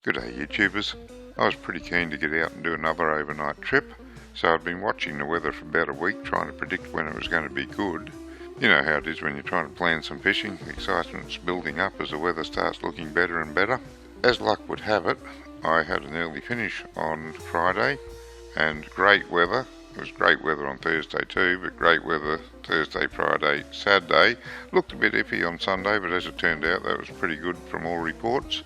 G'day YouTubers. I was pretty keen to get out and do another overnight trip, so I'd been watching the weather for about a week trying to predict when it was going to be good. You know how it is when you're trying to plan some fishing, the excitement's building up as the weather starts looking better and better. As luck would have it, I had an early finish on Friday and great weather. It was great weather on Thursday too, but great weather Thursday, Friday, Saturday. Looked a bit iffy on Sunday, but as it turned out that was pretty good from all reports.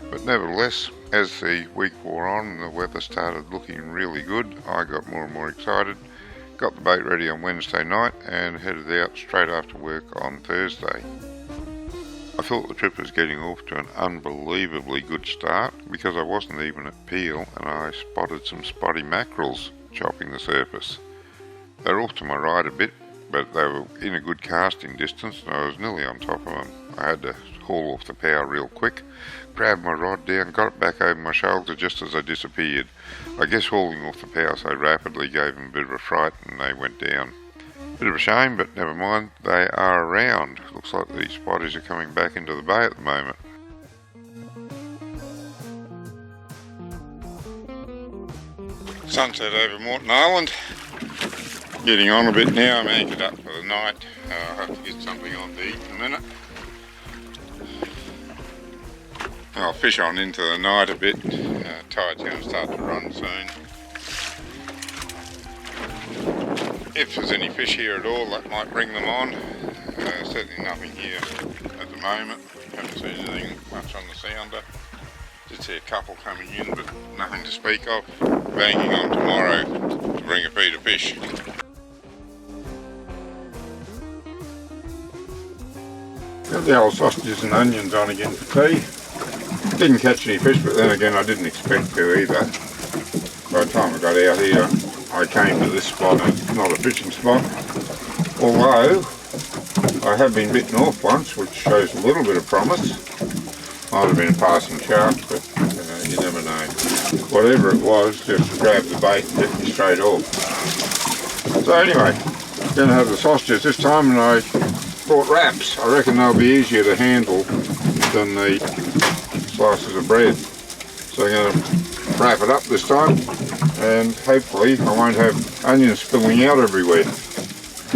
But nevertheless, as the week wore on and the weather started looking really good, I got more and more excited, got the boat ready on Wednesday night and headed out straight after work on Thursday. I thought the trip was getting off to an unbelievably good start because I wasn't even at Peel and I spotted some spotty mackerels chopping the surface. They were off to my right a bit, but they were in a good casting distance and I was nearly on top of them. I had to haul off the power real quick, grabbed my rod down, got it back over my shoulder just as I disappeared. I guess hauling off the power so rapidly gave them a bit of a fright and they went down. Bit of a shame, but never mind, they are around. Looks like these spotties are coming back into the bay at the moment. Sunset over Moreton Island. Getting on a bit now, I'm anchored up for the night. I'll have to get something on to eat in a minute. I'll fish on into the night a bit. Tide's going to start to run soon. If there's any fish here at all, that might bring them on. Certainly nothing here at the moment. Haven't seen anything much on the sounder. Did see a couple coming in, but nothing to speak of. Banking on tomorrow to bring a feed of fish. Got the old sausages and onions on again for tea. Didn't catch any fish, but then again I didn't expect to either. By the time I got out here, I came to this spot and it's not a fishing spot. Although, I have been bitten off once, which shows a little bit of promise. Might have been a passing shark, but you never know. Whatever it was, just grabbed the bait and bit me straight off. So anyway, going to have the sausages this time, and I bought wraps. I reckon they'll be easier to handle than the slices of bread. So I'm going to wrap it up this time and hopefully I won't have onions spilling out everywhere.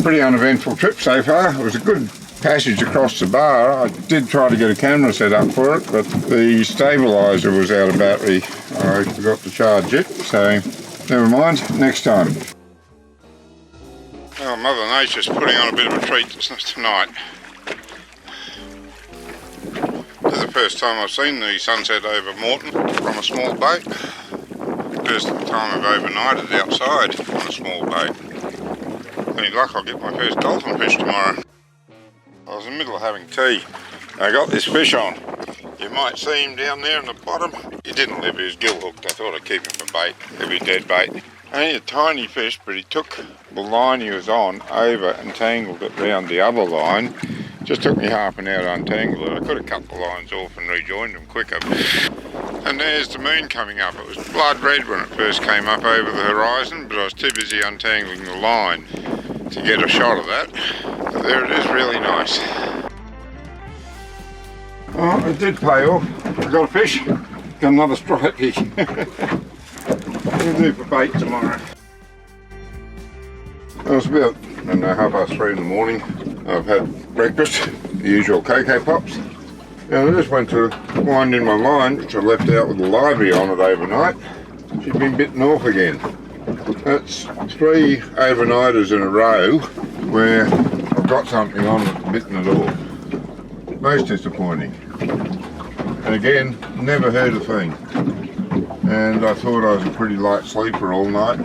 Pretty uneventful trip so far. It was a good passage across the bar. I did try to get a camera set up for it, but the stabiliser was out of battery. I forgot to charge it, so never mind, next time. Well, Mother Nature's putting on a bit of a treat tonight. This is the first time I've seen the sunset over Moreton from a small boat. First time I've overnighted outside on a small boat. Any luck, I'll get my first dolphin fish tomorrow. I was in the middle of having tea. I got this fish on. You might see him down there in the bottom. He didn't live, he was gill hooked. I thought I'd keep him for bait, heavy dead bait. Only a tiny fish, but he took the line he was on over and tangled it round the other line. Just took me half an hour to untangle it. I could have cut the lines off and rejoined them quicker. And there's the moon coming up. It was blood red when it first came up over the horizon, but I was too busy untangling the line to get a shot of that. But there it is, really nice. Oh, it did pay off. I got a fish. Got another stripey. We'll do for bait tomorrow. It was about 3:30 in the morning. I've had breakfast, the usual cocoa pops. And I just went to wind in my line, which I left out with a livey on it overnight. She'd been bitten off again. That's 3 overnighters in a row where I've got something on that's bitten it off. Most disappointing. And again, never heard a thing. And I thought I was a pretty light sleeper all night.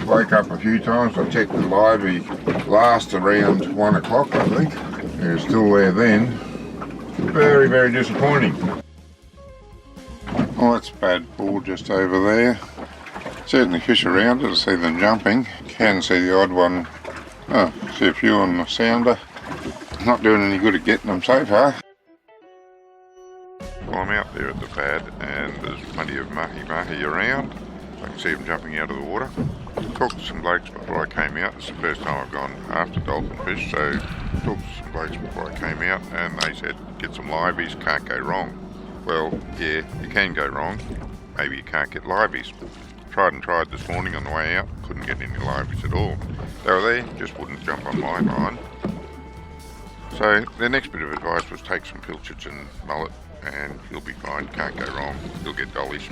Woke up a few times. I checked the livey last around 1 o'clock, I think. It was still there then. Very, very disappointing. Oh, that's bad bull just over there. Certainly fish around it. I see them jumping. Can see the odd one. Oh, see a few on the sounder. Not doing any good at getting them so far. Well, I'm out there at the pad and there's plenty of mahi-mahi around. I can see them jumping out of the water. Talked to some blokes before I came out. It's the first time I've gone after dolphin fish, so talked to some blokes before I came out and they said get some liveys, can't go wrong. Well, yeah, you can go wrong. Maybe you can't get liveys. Tried this morning on the way out, couldn't get any liveys at all. They were there, just wouldn't jump on my line. So their next bit of advice was take some pilchards and mullet and you'll be fine, can't go wrong, you'll get dollies.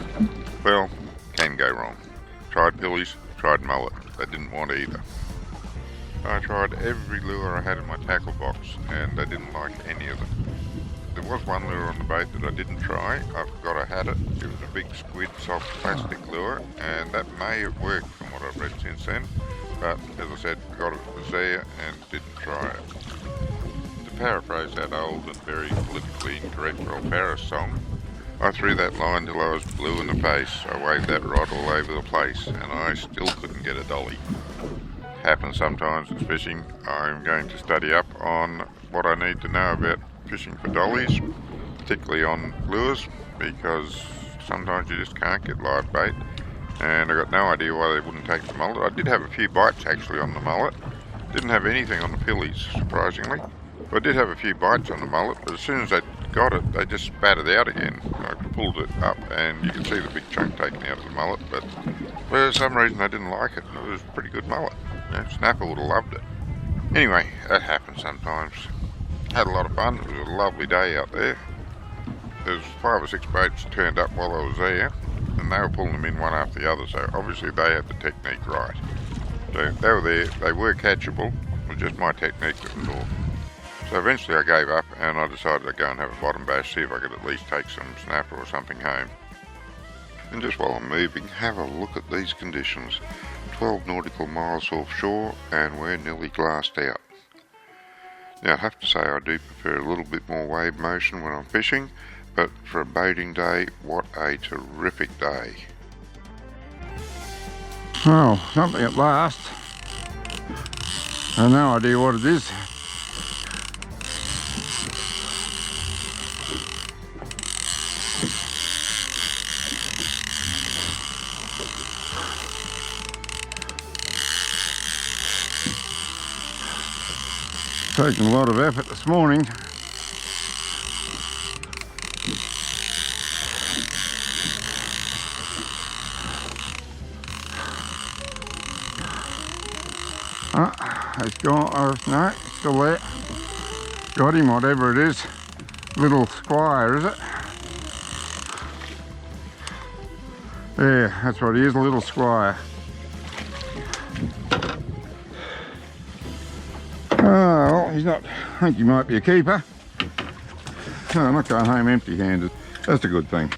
Well, can go wrong. Tried pillies, tried mullet, they didn't want either. I tried every lure I had in my tackle box and they didn't like any of them. There was one lure on the boat that I didn't try. I forgot I had it. It was a big squid soft plastic lure and that may have worked from what I've read since then. But as I said, forgot it was there and didn't try it. To paraphrase that old and very politically incorrect old Paris song, I threw that line till I was blue in the face. I waved that rod all over the place and I still couldn't get a dolly. Happens sometimes with fishing. I'm going to study up on what I need to know about fishing for dollies, particularly on lures, because sometimes you just can't get live bait, and I got no idea why they wouldn't take the mullet. I did have a few bites actually on the mullet, didn't have anything on the pillies surprisingly, but I did have a few bites on the mullet, but as soon as they got it they just spat it out again. I pulled it up and you can see the big chunk taken out of the mullet, but for some reason I didn't like it, and it was a pretty good mullet. Snapper would have loved it. Anyway, that happens sometimes. Had a lot of fun. It was a lovely day out there. There's 5 or 6 boats turned up while I was there and they were pulling them in one after the other, so obviously they had the technique right. So they were there, they were catchable, it was just my technique that was off. So eventually I gave up and I decided to go and have a bottom bash, see if I could at least take some snapper or something home. And just while I'm moving, have a look at these conditions. 12 nautical miles offshore and we're nearly glassed out. Now I have to say I do prefer a little bit more wave motion when I'm fishing, but for a boating day, what a terrific day. Oh, something at last. I have no idea what it is. Taken a lot of effort this morning. It's gone. Oh, no, still there. Got him, whatever it is. Little squire, is it? Yeah, that's what he is, a little squire. Oh, well, he's not. I think he might be a keeper. No, I'm not going home empty-handed. That's a good thing.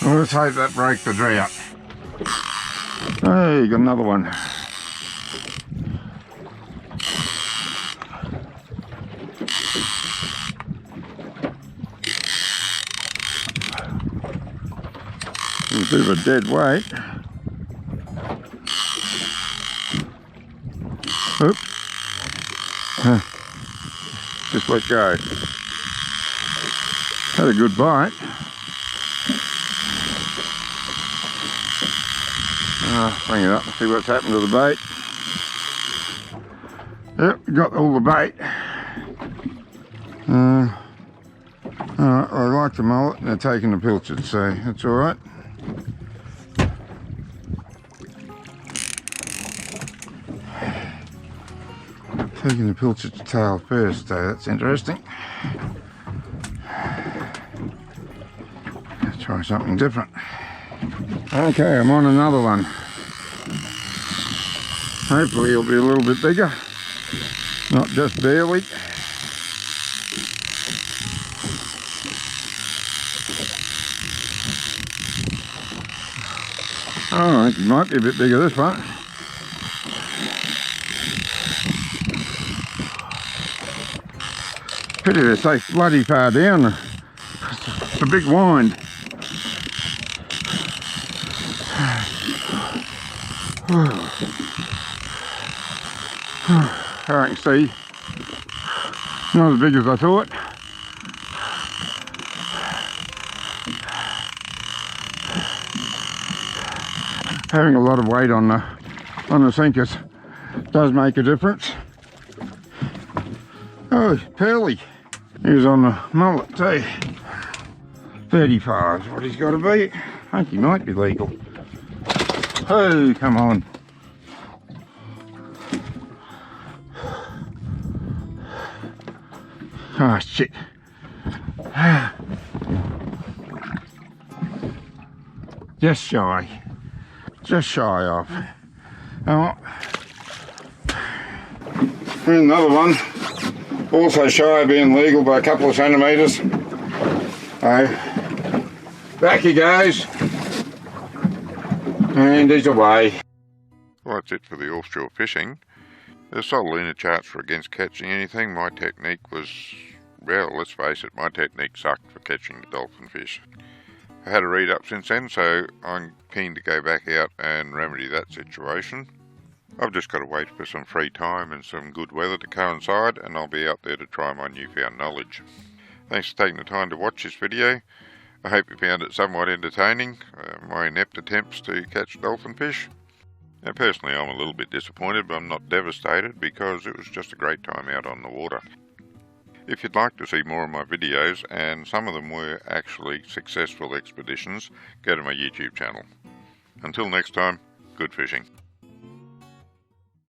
Well, let's hope that broke the drought. Hey, got another one. A bit of a dead weight. Oop. Just let go. Had a good bite. Bring it up and see what's happened to the bait. Yep, got all the bait. Alright, I like the mullet and they're taking the pilchard, so that's alright. Taking the pilchard tail first, so that's interesting. Let's try something different. Okay, I'm on another one. Hopefully he'll be a little bit bigger, not just barely. Oh, I think he might be a bit bigger this one. Pity they're so bloody far down. It's a big wind. I can see. Not as big as I thought. Having a lot of weight on the sinkers does make a difference. Oh, pearly. He was on the mullet too. 35 is what he's got to be. I think he might be legal. Oh, come on. Oh, shit. Just shy. Just shy of. Oh. And another one. Also shy of being legal by a couple of centimetres. So, back he goes. And he's away. Well, that's it for the offshore fishing. There's solidly no chance for against catching anything. My technique was, well, let's face it, my technique sucked for catching the dolphin fish. I had a read up since then, so I'm keen to go back out and remedy that situation. I've just got to wait for some free time and some good weather to coincide, and I'll be out there to try my newfound knowledge. Thanks for taking the time to watch this video. I hope you found it somewhat entertaining, my inept attempts to catch dolphin fish. Now personally I'm a little bit disappointed, but I'm not devastated because it was just a great time out on the water. If you'd like to see more of my videos, and some of them were actually successful expeditions, go to my YouTube channel. Until next time, good fishing.